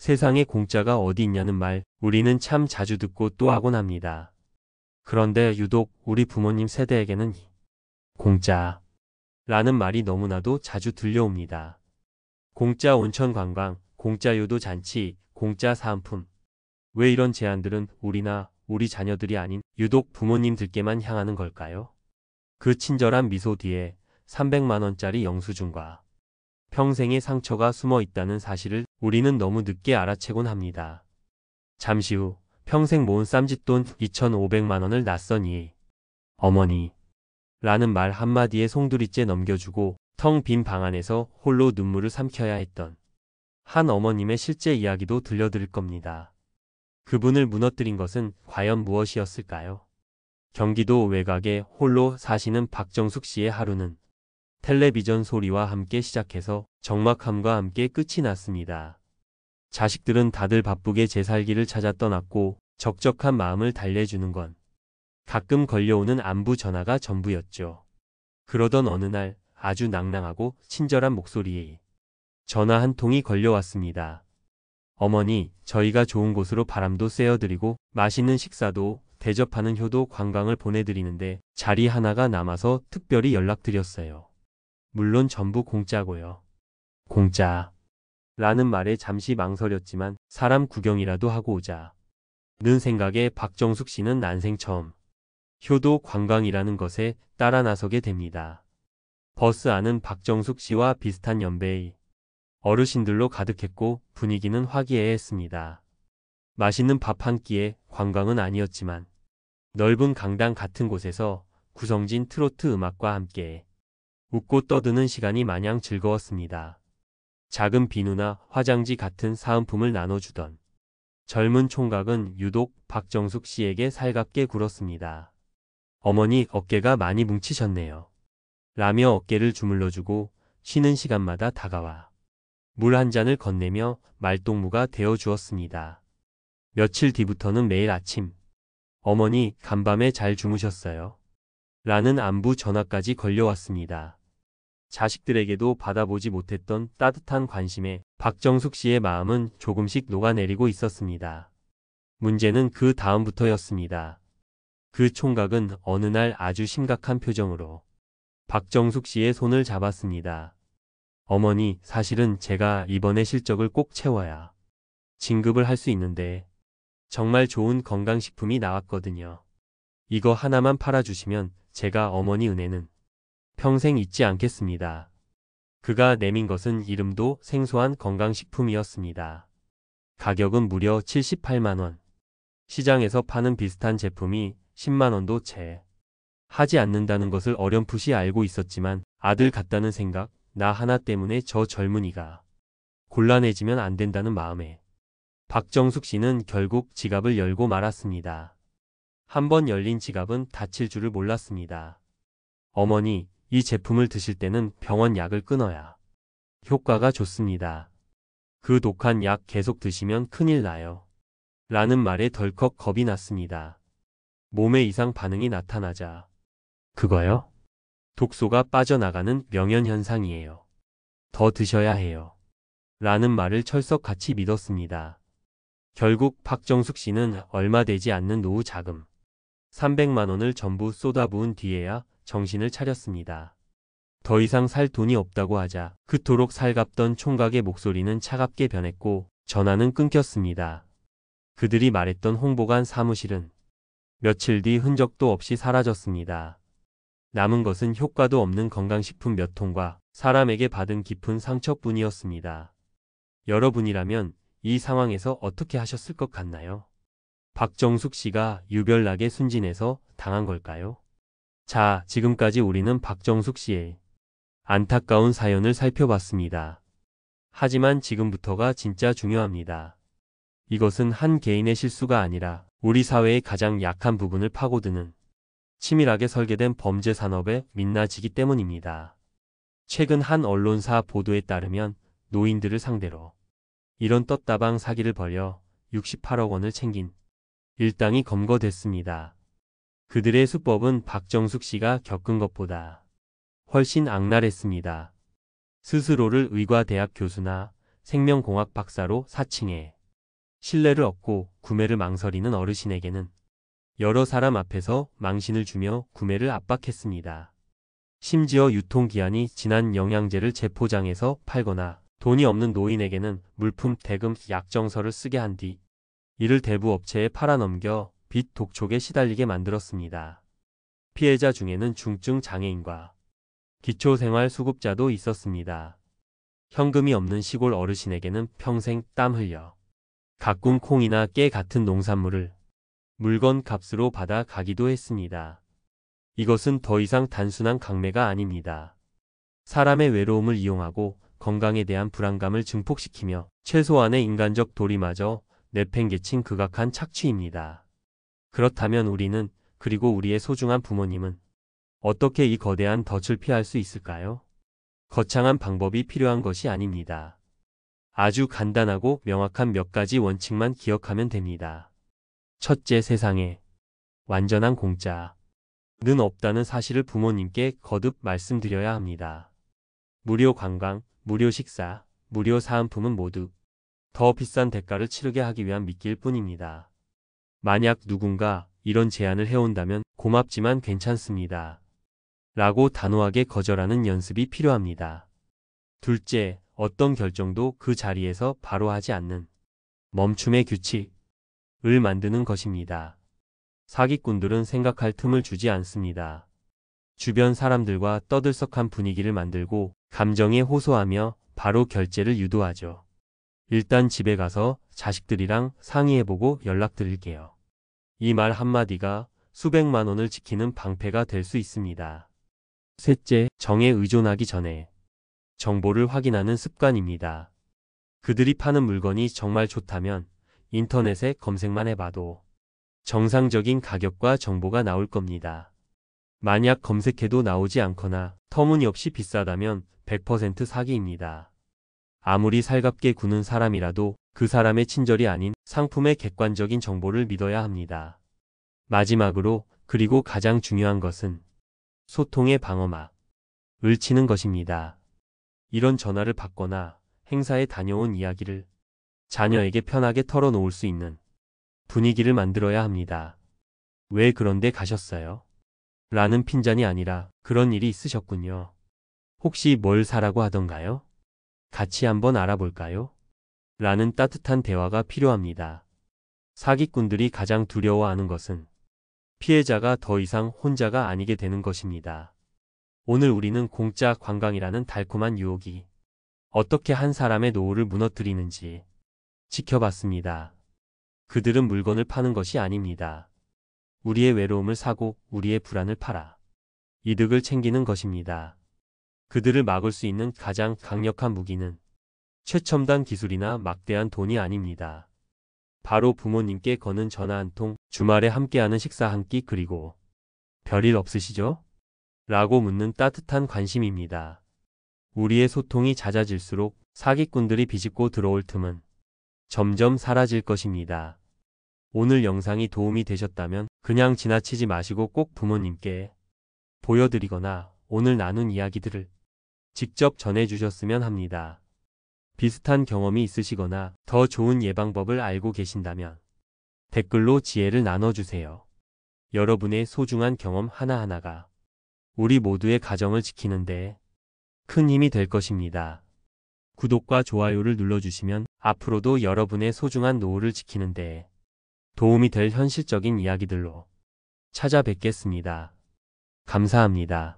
세상에 공짜가 어디 있냐는 말 우리는 참 자주 듣고 또 하곤 합니다. 그런데 유독 우리 부모님 세대에게는 공짜라는 말이 너무나도 자주 들려옵니다. 공짜 온천 관광, 공짜 효도 잔치, 공짜 사은품. 왜 이런 제안들은 우리나 우리 자녀들이 아닌 유독 부모님들께만 향하는 걸까요? 그 친절한 미소 뒤에 300만 원짜리 영수증과 평생의 상처가 숨어 있다는 사실을 우리는 너무 늦게 알아채곤 합니다. 잠시 후 평생 모은 쌈짓돈 2,500만 원을 낯선 이 어머니 라는 말 한마디에 송두리째 넘겨주고 텅 빈 방 안에서 홀로 눈물을 삼켜야 했던 한 어머님의 실제 이야기도 들려드릴 겁니다. 그분을 무너뜨린 것은 과연 무엇이었을까요? 경기도 외곽에 홀로 사시는 박정숙 씨의 하루는 텔레비전 소리와 함께 시작해서 적막함과 함께 끝이 났습니다. 자식들은 다들 바쁘게 제 살기를 찾아 떠났고 적적한 마음을 달래주는 건 가끔 걸려오는 안부 전화가 전부였죠. 그러던 어느 날 아주 낭낭하고 친절한 목소리에 전화 한 통이 걸려왔습니다. 어머니, 저희가 좋은 곳으로 바람도 쐬어드리고 맛있는 식사도 대접하는 효도 관광을 보내드리는데 자리 하나가 남아서 특별히 연락드렸어요. 물론 전부 공짜고요. 공짜. 라는 말에 잠시 망설였지만 사람 구경이라도 하고 오자. 는 생각에 박정숙 씨는 난생 처음 효도 관광이라는 것에 따라 나서게 됩니다. 버스 안은 박정숙 씨와 비슷한 연배의 어르신들로 가득했고 분위기는 화기애애했습니다. 맛있는 밥 한 끼에 관광은 아니었지만 넓은 강당 같은 곳에서 구성진 트로트 음악과 함께 웃고 떠드는 시간이 마냥 즐거웠습니다. 작은 비누나 화장지 같은 사은품을 나눠주던 젊은 총각은 유독 박정숙 씨에게 살갑게 굴었습니다. 어머니, 어깨가 많이 뭉치셨네요. 라며 어깨를 주물러주고 쉬는 시간마다 다가와 물 한 잔을 건네며 말동무가 되어 주었습니다. 며칠 뒤부터는 매일 아침 어머니, 간밤에 잘 주무셨어요? 라는 안부 전화까지 걸려왔습니다. 자식들에게도 받아보지 못했던 따뜻한 관심에 박정숙 씨의 마음은 조금씩 녹아내리고 있었습니다. 문제는 그 다음부터였습니다. 그 총각은 어느 날 아주 심각한 표정으로 박정숙 씨의 손을 잡았습니다. 어머니, 사실은 제가 이번에 실적을 꼭 채워야 진급을 할 수 있는데 정말 좋은 건강식품이 나왔거든요. 이거 하나만 팔아주시면 제가 어머니 은혜는 평생 잊지 않겠습니다. 그가 내민 것은 이름도 생소한 건강식품이었습니다. 가격은 무려 78만 원. 시장에서 파는 비슷한 제품이 10만 원도 채 하지 않는다는 것을 어렴풋이 알고 있었지만 아들 같다는 생각, 나 하나 때문에 저 젊은이가 곤란해지면 안 된다는 마음에 박정숙 씨는 결국 지갑을 열고 말았습니다. 한번 열린 지갑은 닫힐 줄을 몰랐습니다. 어머니, 이 제품을 드실 때는 병원 약을 끊어야 효과가 좋습니다. 그 독한 약 계속 드시면 큰일 나요. 라는 말에 덜컥 겁이 났습니다. 몸에 이상 반응이 나타나자 그거요? 독소가 빠져나가는 명현현상이에요. 더 드셔야 해요. 라는 말을 철석같이 믿었습니다. 결국 박정숙 씨는 얼마 되지 않는 노후 자금 300만 원을 전부 쏟아부은 뒤에야 정신을 차렸습니다. 더 이상 살 돈이 없다고 하자 그토록 살갑던 총각의 목소리는 차갑게 변했고 전화는 끊겼습니다. 그들이 말했던 홍보관 사무실은 며칠 뒤 흔적도 없이 사라졌습니다. 남은 것은 효과도 없는 건강식품 몇 통과 사람에게 받은 깊은 상처뿐이었습니다. 여러분이라면 이 상황에서 어떻게 하셨을 것 같나요? 박정숙 씨가 유별나게 순진해서 당한 걸까요? 자, 지금까지 우리는 박정숙 씨의 안타까운 사연을 살펴봤습니다. 하지만 지금부터가 진짜 중요합니다. 이것은 한 개인의 실수가 아니라 우리 사회의 가장 약한 부분을 파고드는 치밀하게 설계된 범죄 산업에 민낯이기 때문입니다. 최근 한 언론사 보도에 따르면 노인들을 상대로 이런 떴다방 사기를 벌여 68억 원을 챙긴 일당이 검거됐습니다. 그들의 수법은 박정숙 씨가 겪은 것보다 훨씬 악랄했습니다. 스스로를 의과대학 교수나 생명공학 박사로 사칭해 신뢰를 얻고 구매를 망설이는 어르신에게는 여러 사람 앞에서 망신을 주며 구매를 압박했습니다. 심지어 유통기한이 지난 영양제를 재포장해서 팔거나 돈이 없는 노인에게는 물품 대금 약정서를 쓰게 한 뒤 이를 대부 업체에 팔아넘겨 빚 독촉에 시달리게 만들었습니다. 피해자 중에는 중증 장애인과 기초생활수급자도 있었습니다. 현금이 없는 시골 어르신에게는 평생 땀 흘려 가꾼 콩이나 깨 같은 농산물을 물건 값으로 받아 가기도 했습니다. 이것은 더 이상 단순한 강매가 아닙니다. 사람의 외로움을 이용하고 건강에 대한 불안감을 증폭시키며 최소한의 인간적 도리마저 내팽개친 극악한 착취입니다. 그렇다면 우리는, 그리고 우리의 소중한 부모님은 어떻게 이 거대한 덫을 피할 수 있을까요? 거창한 방법이 필요한 것이 아닙니다. 아주 간단하고 명확한 몇 가지 원칙만 기억하면 됩니다. 첫째, 세상에 완전한 공짜는 없다는 사실을 부모님께 거듭 말씀드려야 합니다. 무료 관광, 무료 식사, 무료 사은품은 모두 더 비싼 대가를 치르게 하기 위한 미끼일 뿐입니다. 만약 누군가 이런 제안을 해온다면 고맙지만 괜찮습니다. 라고 단호하게 거절하는 연습이 필요합니다. 둘째, 어떤 결정도 그 자리에서 바로 하지 않는 멈춤의 규칙을 만드는 것입니다. 사기꾼들은 생각할 틈을 주지 않습니다. 주변 사람들과 떠들썩한 분위기를 만들고 감정에 호소하며 바로 결제를 유도하죠. 일단 집에 가서 자식들이랑 상의해보고 연락드릴게요. 이 말 한마디가 수백만 원을 지키는 방패가 될 수 있습니다. 셋째, 정에 의존하기 전에 정보를 확인하는 습관입니다. 그들이 파는 물건이 정말 좋다면 인터넷에 검색만 해봐도 정상적인 가격과 정보가 나올 겁니다. 만약 검색해도 나오지 않거나 터무니없이 비싸다면 100% 사기입니다. 아무리 살갑게 구는 사람이라도 그 사람의 친절이 아닌 상품의 객관적인 정보를 믿어야 합니다. 마지막으로, 그리고 가장 중요한 것은 소통의 방어막을 치는 것입니다. 이런 전화를 받거나 행사에 다녀온 이야기를 자녀에게 편하게 털어놓을 수 있는 분위기를 만들어야 합니다. 왜 그런데 가셨어요? 라는 핀잔이 아니라 그런 일이 있으셨군요. 혹시 뭘 사라고 하던가요? 같이 한번 알아볼까요? 라는 따뜻한 대화가 필요합니다. 사기꾼들이 가장 두려워하는 것은 피해자가 더 이상 혼자가 아니게 되는 것입니다. 오늘 우리는 공짜 관광이라는 달콤한 유혹이 어떻게 한 사람의 노후를 무너뜨리는지 지켜봤습니다. 그들은 물건을 파는 것이 아닙니다. 우리의 외로움을 사고 우리의 불안을 팔아 이득을 챙기는 것입니다. 그들을 막을 수 있는 가장 강력한 무기는 최첨단 기술이나 막대한 돈이 아닙니다. 바로 부모님께 거는 전화 한 통, 주말에 함께하는 식사 한 끼, 그리고 별일 없으시죠? 라고 묻는 따뜻한 관심입니다. 우리의 소통이 잦아질수록 사기꾼들이 비집고 들어올 틈은 점점 사라질 것입니다. 오늘 영상이 도움이 되셨다면 그냥 지나치지 마시고 꼭 부모님께 보여드리거나 오늘 나눈 이야기들을 직접 전해주셨으면 합니다. 비슷한 경험이 있으시거나 더 좋은 예방법을 알고 계신다면 댓글로 지혜를 나눠주세요. 여러분의 소중한 경험 하나하나가 우리 모두의 가정을 지키는데 큰 힘이 될 것입니다. 구독과 좋아요를 눌러주시면 앞으로도 여러분의 소중한 노후를 지키는데 도움이 될 현실적인 이야기들로 찾아뵙겠습니다. 감사합니다.